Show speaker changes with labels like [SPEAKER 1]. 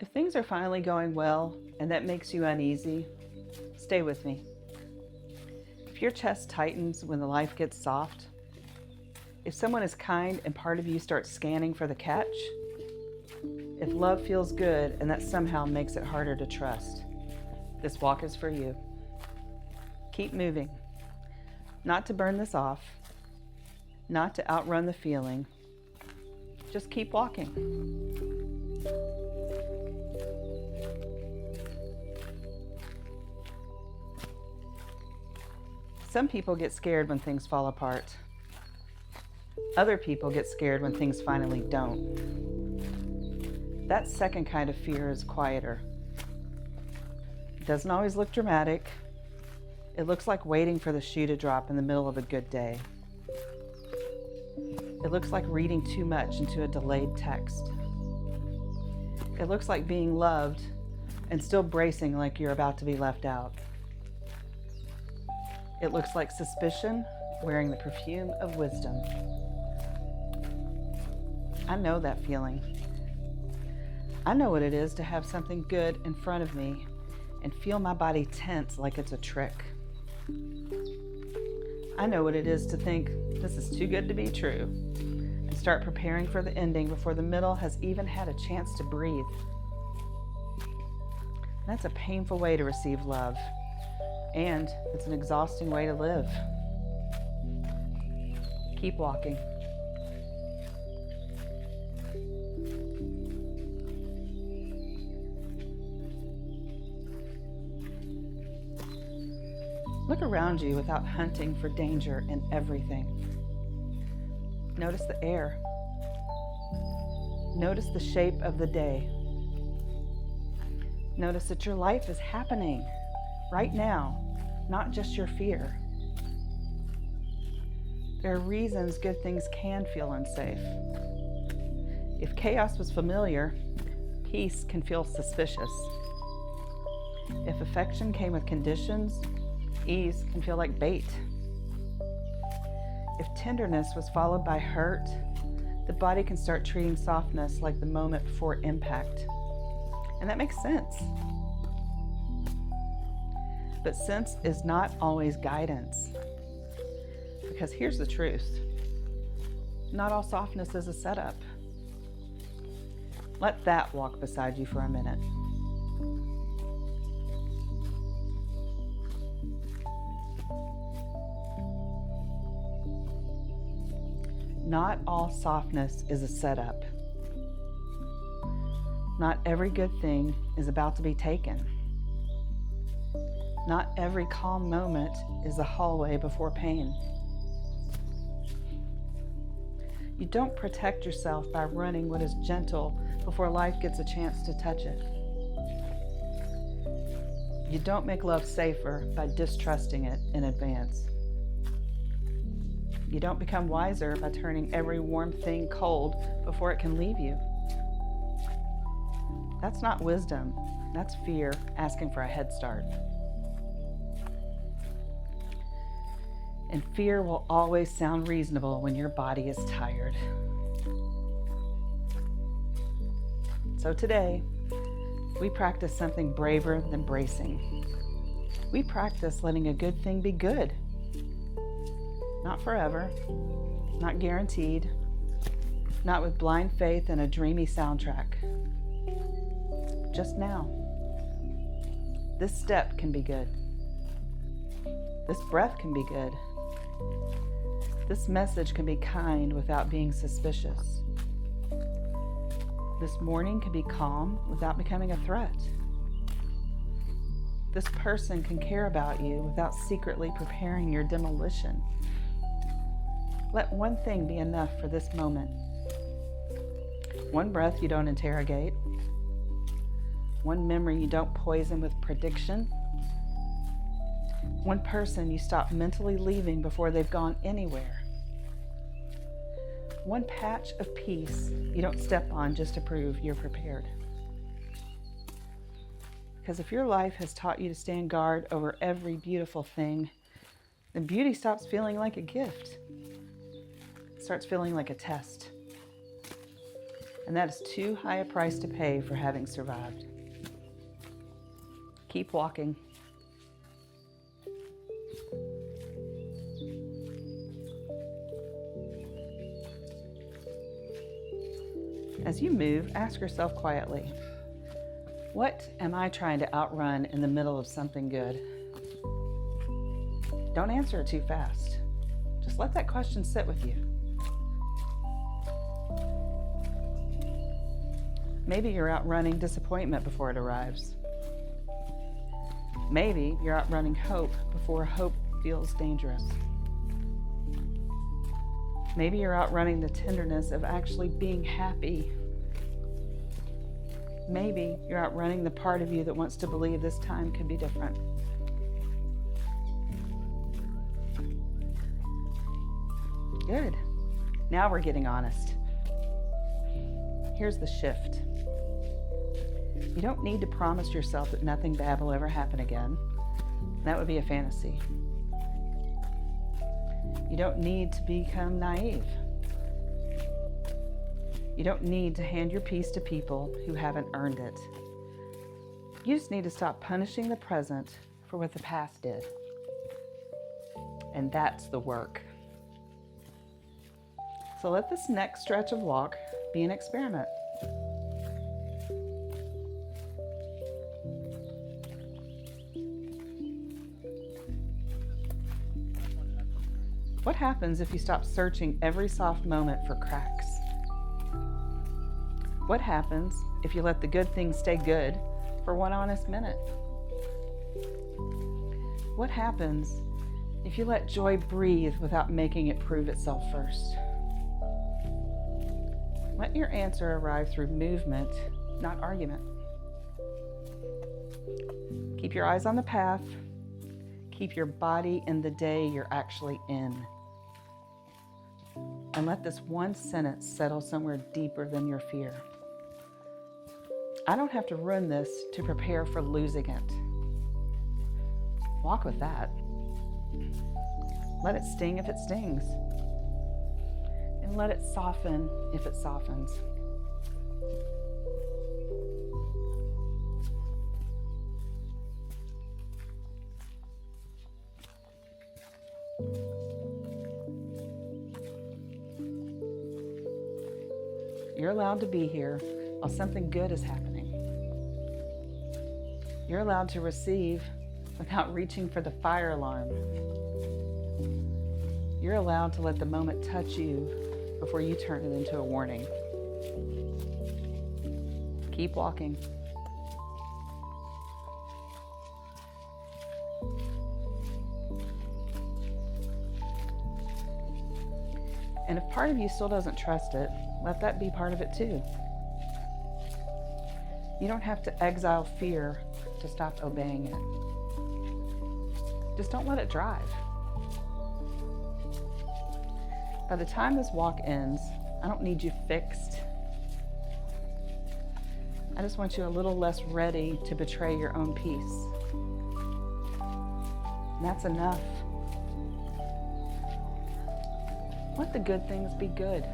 [SPEAKER 1] If things are finally going well and that makes you uneasy, stay with me. If your chest tightens when the life gets soft, if someone is kind and part of you starts scanning for the catch, if love feels good and that somehow makes it harder to trust, this walk is for you. Keep moving, not to burn this off, not to outrun the feeling. Just keep walking. Some people get scared when things fall apart. Other people get scared when things finally don't. That second kind of fear is quieter. It doesn't always look dramatic. It looks like waiting for the shoe to drop in the middle of a good day. It looks like reading too much into a delayed text. It looks like being loved and still bracing like you're about to be left out. It looks like suspicion wearing the perfume of wisdom. I know that feeling. I know what it is to have something good in front of me and feel my body tense like it's a trick. I know what it is to think this is too good to be true and start preparing for the ending before the middle has even had a chance to breathe. That's a painful way to receive love, and it's an exhausting way to live. Keep walking. Look around you without hunting for danger in everything. Notice the air. Notice the shape of the day. Notice that your life is happening right now, not just your fear. There are reasons good things can feel unsafe. If chaos was familiar, peace can feel suspicious. If affection came with conditions, ease can feel like bait. If tenderness was followed by hurt, the body can start treating softness like the moment before impact. And that makes sense. But sense is not always guidance. Because here's the truth. Not all softness is a setup. Let that walk beside you for a minute. Not all softness is a setup. Not every good thing is about to be taken. Not every calm moment is a hallway before pain. You don't protect yourself by running what is gentle before life gets a chance to touch it. You don't make love safer by distrusting it in advance. You don't become wiser by turning every warm thing cold before it can leave you. That's not wisdom. That's fear asking for a head start. And fear will always sound reasonable when your body is tired. So today, we practice something braver than bracing. We practice letting a good thing be good. Not forever, not guaranteed, not with blind faith and a dreamy soundtrack. Just now. This step can be good. This breath can be good. This message can be kind without being suspicious. This morning can be calm without becoming a threat. This person can care about you without secretly preparing your demolition. Let one thing be enough for this moment. One breath you don't interrogate. One memory you don't poison with prediction. One person you stop mentally leaving before they've gone anywhere. One patch of peace you don't step on just to prove you're prepared. Because if your life has taught you to stand guard over every beautiful thing, then beauty stops feeling like a gift. It starts feeling like a test. and that is too high a price to pay for having survived. Keep walking. As you move, ask yourself quietly, what am I trying to outrun in the middle of something good? Don't answer it too fast. Just let that question sit with you. Maybe you're outrunning disappointment before it arrives. Maybe you're outrunning hope before hope feels dangerous. Maybe you're outrunning the tenderness of actually being happy. Maybe you're outrunning the part of you that wants to believe this time could be different. Good. Now we're getting honest. Here's the shift. You don't need to promise yourself that nothing bad will ever happen again. That would be a fantasy. You don't need to become naive. You don't need to hand your peace to people who haven't earned it. You just need to stop punishing the present for what the past did. And that's the work. So let this next stretch of walk be an experiment. What happens if you stop searching every soft moment for cracks? What happens if you let the good things stay good for one honest minute? What happens if you let joy breathe without making it prove itself first? Let your answer arrive through movement, not argument. Keep your eyes on the path. Keep your body in the day you're actually in. And let this one sentence settle somewhere deeper than your fear. I don't have to run this to prepare for losing it. Walk with that. Let it sting if it stings. And let it soften if it softens. You're allowed to be here while something good is happening. You're allowed to receive without reaching for the fire alarm. You're allowed to let the moment touch you before you turn it into a warning. Keep walking. And if part of you still doesn't trust it, let that be part of it too. You don't have to exile fear to stop obeying it. Just don't let it drive. By the time this walk ends, I don't need you fixed. I just want you a little less ready to betray your own peace. And that's enough. Let the good things be good.